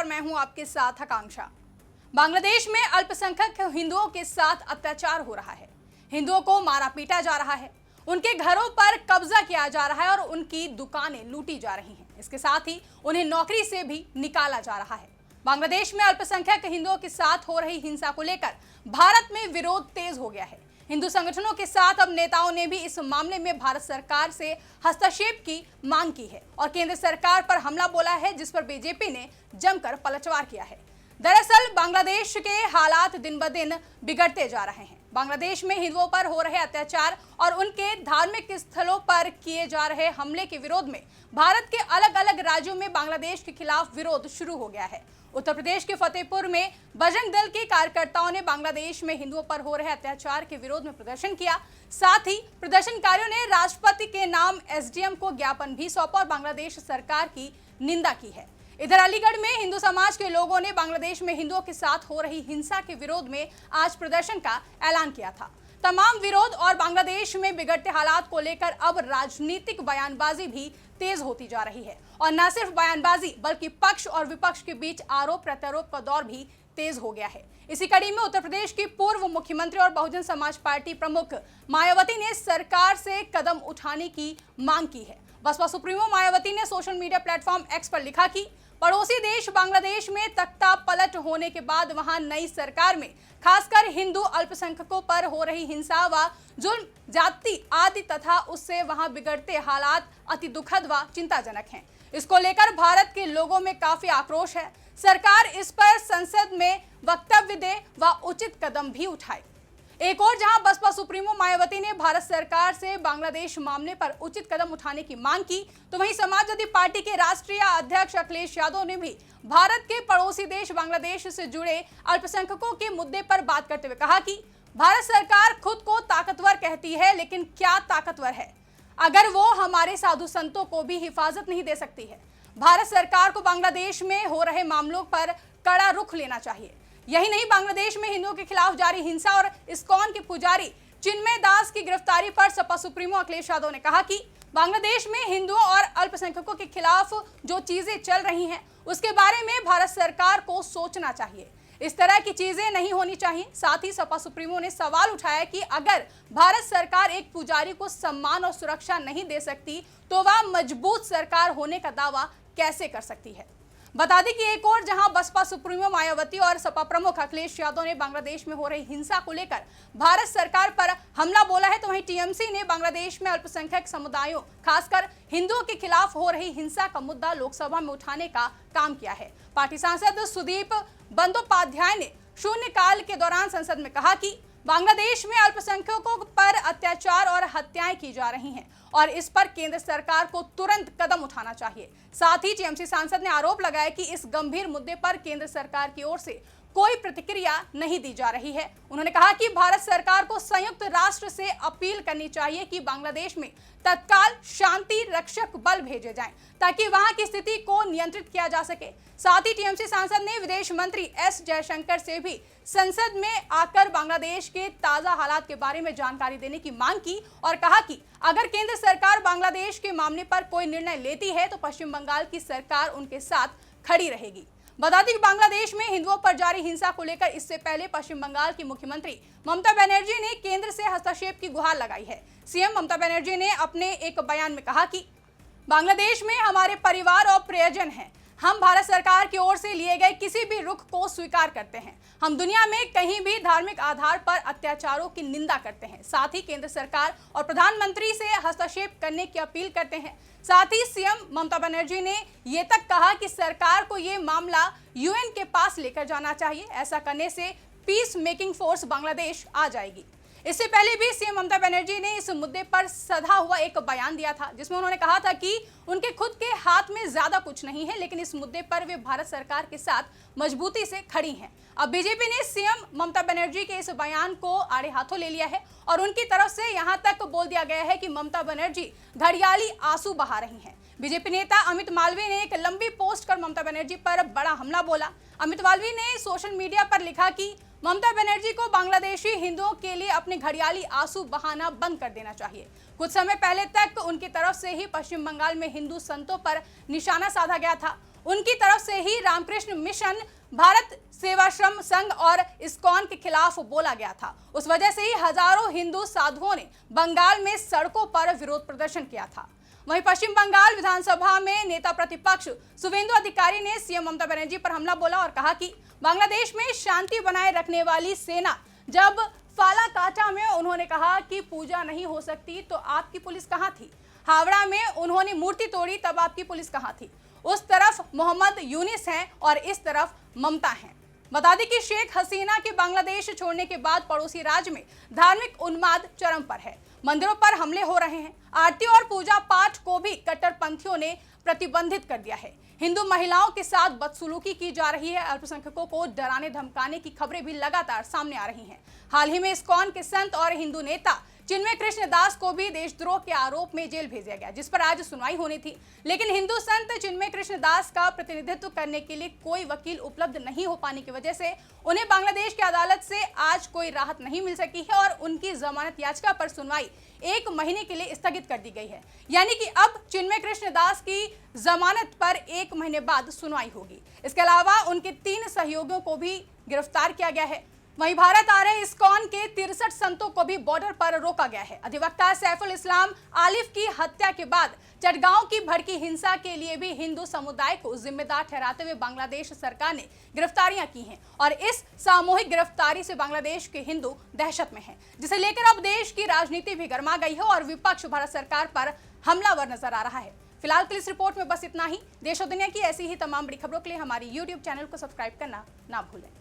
और मैं हूं आपके साथ आकांक्षा। बांग्लादेश में अल्पसंख्यक हिंदुओं के साथ अत्याचार हो रहा है। हिंदुओं को मारा पीटा जा रहा है, उनके घरों पर कब्जा किया जा रहा है और उनकी दुकानें लूटी जा रही हैं। इसके साथ ही उन्हें नौकरी से भी निकाला जा रहा है। बांग्लादेश में अल्पसंख्यक हिंदुओं के साथ हो रही हिंसा को लेकर भारत में विरोध तेज हो गया है। हिंदू संगठनों के साथ अब नेताओं ने भी इस मामले में भारत सरकार से हस्तक्षेप की मांग की है और केंद्र सरकार पर हमला बोला है, जिस पर बीजेपी ने जमकर पलटवार किया है। दरअसल बांग्लादेश के हालात दिन ब दिन बिगड़ते जा रहे हैं। बांग्लादेश में हिंदुओं पर हो रहे अत्याचार और उनके धार्मिक स्थलों पर किए जा रहे हमले के विरोध में भारत के अलग अलग राज्यों में बांग्लादेश के खिलाफ विरोध शुरू हो गया है। उत्तर प्रदेश के फतेहपुर में बजरंग दल के कार्यकर्ताओं ने बांग्लादेश में हिंदुओं पर हो रहे अत्याचार के विरोध में प्रदर्शन किया। साथ ही प्रदर्शनकारियों ने राष्ट्रपति के नाम एसडीएम को ज्ञापन भी सौंपा और बांग्लादेश सरकार की निंदा की है। इधर अलीगढ़ में हिंदू समाज के लोगों ने बांग्लादेश में हिंदुओं के साथ हो रही हिंसा के विरोध में आज प्रदर्शन का ऐलान किया था। तमाम विरोध और बांग्लादेश में बिगड़ते हालात को लेकर अब राजनीतिक बयानबाजी भी तेज होती जा रही है और न सिर्फ बयानबाजी बल्कि पक्ष और विपक्ष के बीच आरोप प्रत्यारोप का दौर भी तेज हो गया है। इसी कड़ी में उत्तर प्रदेश की पूर्व मुख्यमंत्री और बहुजन समाज पार्टी प्रमुख मायावती ने सरकार से कदम उठाने की मांग की है। बसपा सुप्रीमो मायावती ने सोशल मीडिया प्लेटफॉर्म एक्स पर लिखा कि पड़ोसी देश बांग्लादेश में तख्ता पलट होने के बाद वहां नई सरकार में खासकर हिंदू अल्पसंख्यकों पर हो रही हिंसा व जुल्म, जाति आदि तथा उससे वहां बिगड़ते हालात अति दुखद व चिंताजनक हैं। इसको लेकर भारत के लोगों में काफी आक्रोश है। सरकार इस पर संसद में वक्तव्य दे व उचित कदम भी उठाए। एक और जहां बसपा सुप्रीमो मायावती ने भारत सरकार से बांग्लादेश मामले पर उचित कदम उठाने की मांग की, तो वहीं समाजवादी पार्टी के राष्ट्रीय अध्यक्ष अखिलेश यादव ने भी भारत के पड़ोसी देश बांग्लादेश से जुड़े अल्पसंख्यकों के मुद्दे पर बात करते हुए कहा कि भारत सरकार खुद को ताकतवर कहती है, लेकिन क्या ताकतवर है अगर वो हमारे साधु संतों को भी हिफाजत नहीं दे सकती है। भारत सरकार को बांग्लादेश में हो रहे मामलों पर कड़ा रुख लेना चाहिए। यही नहीं, बांग्लादेश में हिंदुओं के खिलाफ जारी हिंसा और इस्कॉन के पुजारी चिन्मय दास की गिरफ्तारी पर सपा सुप्रीमो अखिलेश यादव ने कहा कि बांग्लादेश में हिंदुओं और अल्पसंख्यकों के खिलाफ जो चीजें चल रही हैं उसके बारे में भारत सरकार को सोचना चाहिए। इस तरह की चीजें नहीं होनी चाहिए। साथ ही सपा सुप्रीमो ने सवाल उठाया कि अगर भारत सरकार एक पुजारी को सम्मान और सुरक्षा नहीं दे सकती तो वह मजबूत सरकार होने का दावा कैसे कर सकती है। बता दें कि एक और जहां बसपा सुप्रीमो मायावती और सपा प्रमुख अखिलेश यादव ने बांग्लादेश में हो रही हिंसा को लेकर भारत सरकार पर हमला बोला है, तो वहीं टीएमसी ने बांग्लादेश में अल्पसंख्यक समुदायों खासकर हिंदुओं के खिलाफ हो रही हिंसा का मुद्दा लोकसभा में उठाने का काम किया है। पार्टी सांसद सुदीप बंदोपाध्याय ने शून्यकाल के दौरान संसद में कहा कि बांग्लादेश में अल्पसंख्यकों पर अत्याचार और हत्याएं की जा रही हैं और इस पर केंद्र सरकार को तुरंत कदम उठाना चाहिए। साथ ही टीएमसी सांसद ने आरोप लगाया कि इस गंभीर मुद्दे पर केंद्र सरकार की ओर से कोई प्रतिक्रिया नहीं दी जा रही है। उन्होंने कहा कि भारत सरकार को संयुक्त राष्ट्र से अपील करनी चाहिए कि बांग्लादेश में तत्काल शांति रक्षक बल भेजे जाएं ताकि वहां की स्थिति को नियंत्रित किया जा सके। साथ ही टीएमसी सांसद ने विदेश मंत्री एस जयशंकर से भी संसद में आकर बांग्लादेश के ताजा हालात के बारे में जानकारी देने की मांग की और कहा कि अगर केंद्र सरकार बांग्लादेश के मामले पर कोई निर्णय लेती है तो पश्चिम बंगाल की सरकार उनके साथ खड़ी रहेगी। बता दें कि बांग्लादेश में हिंदुओं पर जारी हिंसा को लेकर इससे पहले पश्चिम बंगाल की मुख्यमंत्री ममता बनर्जी ने केंद्र से हस्तक्षेप की गुहार लगाई है। सीएम ममता बनर्जी ने अपने एक बयान में कहा कि बांग्लादेश में हमारे परिवार और प्रियजन हैं। हम भारत सरकार की ओर से लिए गए किसी भी रुख को स्वीकार करते हैं। हम दुनिया में कहीं भी धार्मिक आधार पर अत्याचारों की निंदा करते हैं। साथ ही केंद्र सरकार और प्रधानमंत्री से हस्तक्षेप करने की अपील करते हैं। साथ ही सीएम ममता बनर्जी ने ये तक कहा कि सरकार को ये मामला यूएन के पास लेकर जाना चाहिए। ऐसा करने से पीस मेकिंग फोर्स बांग्लादेश आ जाएगी। इससे पहले भी सीएम ममता बनर्जी ने इस मुद्दे पर सधा हुआ एक बयान दिया था, जिसमें उन्होंने कहा था कि उनके खुद के हाथ में ज्यादा कुछ नहीं है, लेकिन इस मुद्दे पर वे भारत सरकार के साथ मजबूती से खड़ी हैं। अब बीजेपी ने सीएम ममता बनर्जी के इस बयान को आड़े हाथों ले लिया है और उनकी तरफ से यहां तक बोल दिया गया है कि ममता बनर्जी घड़ियाली आंसू बहा रही हैं। बीजेपी नेता अमित मालवीय ने एक लंबी पोस्ट कर ममता बनर्जी पर बड़ा हमला बोला। अमित मालवीय ने सोशल मीडिया पर लिखा कि ममता बनर्जी को बांग्लादेशी हिंदुओं के लिए अपने घड़ियाली आंसू बहाना बंद कर देना चाहिए। कुछ समय पहले तक उनकी तरफ से ही पश्चिम बंगाल में हिंदू संतों पर निशाना साधा गया था उनकी तरफ से ही रामकृष्ण मिशन, भारत सेवाश्रम संघ और इस्कॉन के खिलाफ बोला गया था। उस वजह से ही हजारों हिंदू साधुओं ने बंगाल में सड़कों पर विरोध प्रदर्शन किया था। वहीं पश्चिम बंगाल विधानसभा में नेता प्रतिपक्ष शुवेंदु अधिकारी ने सीएम ममता बनर्जी पर हमला बोला और कहा कि बांग्लादेश में शांति बनाए रखने वाली सेना जब फालाकाटा में उन्होंने कहा कि पूजा नहीं हो सकती तो आपकी पुलिस कहां थी? हावड़ा में उन्होंने मूर्ति तोड़ी तब आपकी पुलिस कहां थी? उस तरफ मोहम्मद यूनिस हैं और इस तरफ ममता हैं। बता दें कि शेख हसीना के बांग्लादेश छोड़ने के बाद पड़ोसी राज्य में धार्मिक उन्माद चरम पर है। मंदिरों पर हमले हो रहे हैं। आरती और पूजा पाठ को भी कट्टरपंथियों ने प्रतिबंधित कर दिया है। हिंदू महिलाओं के साथ बदसलूकी की जा रही है। अल्पसंख्यकों को डराने धमकाने की खबरें भी लगातार सामने आ रही हैं। हाल ही में इस्कॉन के संत और हिंदू नेता चिन्मय कृष्ण दास को भी देशद्रोह के आरोप में जेल भेजा गया, जिस पर आज सुनवाई होनी थी। लेकिन हिंदू संत चिन्मय कृष्ण दास का प्रतिनिधित्व करने के लिए कोई वकील उपलब्ध नहीं हो पाने की वजह से उन्हें बांग्लादेश की अदालत से आज कोई राहत नहीं मिल सकी है और उनकी जमानत याचिका पर सुनवाई 1 महीने के लिए स्थगित कर दी गई है। यानी कि अब चिन्मय कृष्ण दास की जमानत पर 1 महीने बाद सुनवाई होगी। इसके अलावा उनके 3 सहयोगियों को भी गिरफ्तार किया गया है। वहीं भारत आ रहे इस्कॉन के 63 संतों को भी बॉर्डर पर रोका गया है। अधिवक्ता सैफुल इस्लाम आलिफ की हत्या के बाद चटगांव की भड़की हिंसा के लिए भी हिंदू समुदाय को जिम्मेदार ठहराते हुए बांग्लादेश सरकार ने गिरफ्तारियां की हैं और इस सामूहिक गिरफ्तारी से बांग्लादेश के हिंदू दहशत में हैं, जिसे लेकर अब देश की राजनीति भी गर्मा गई है और विपक्ष भारत सरकार पर हमलावर नजर आ रहा है। फिलहाल के लिए इस रिपोर्ट में बस इतना ही। देश और दुनिया की ऐसी ही तमाम बड़ी खबरों के लिए हमारी YouTube चैनल को सब्सक्राइब करना ना भूलें।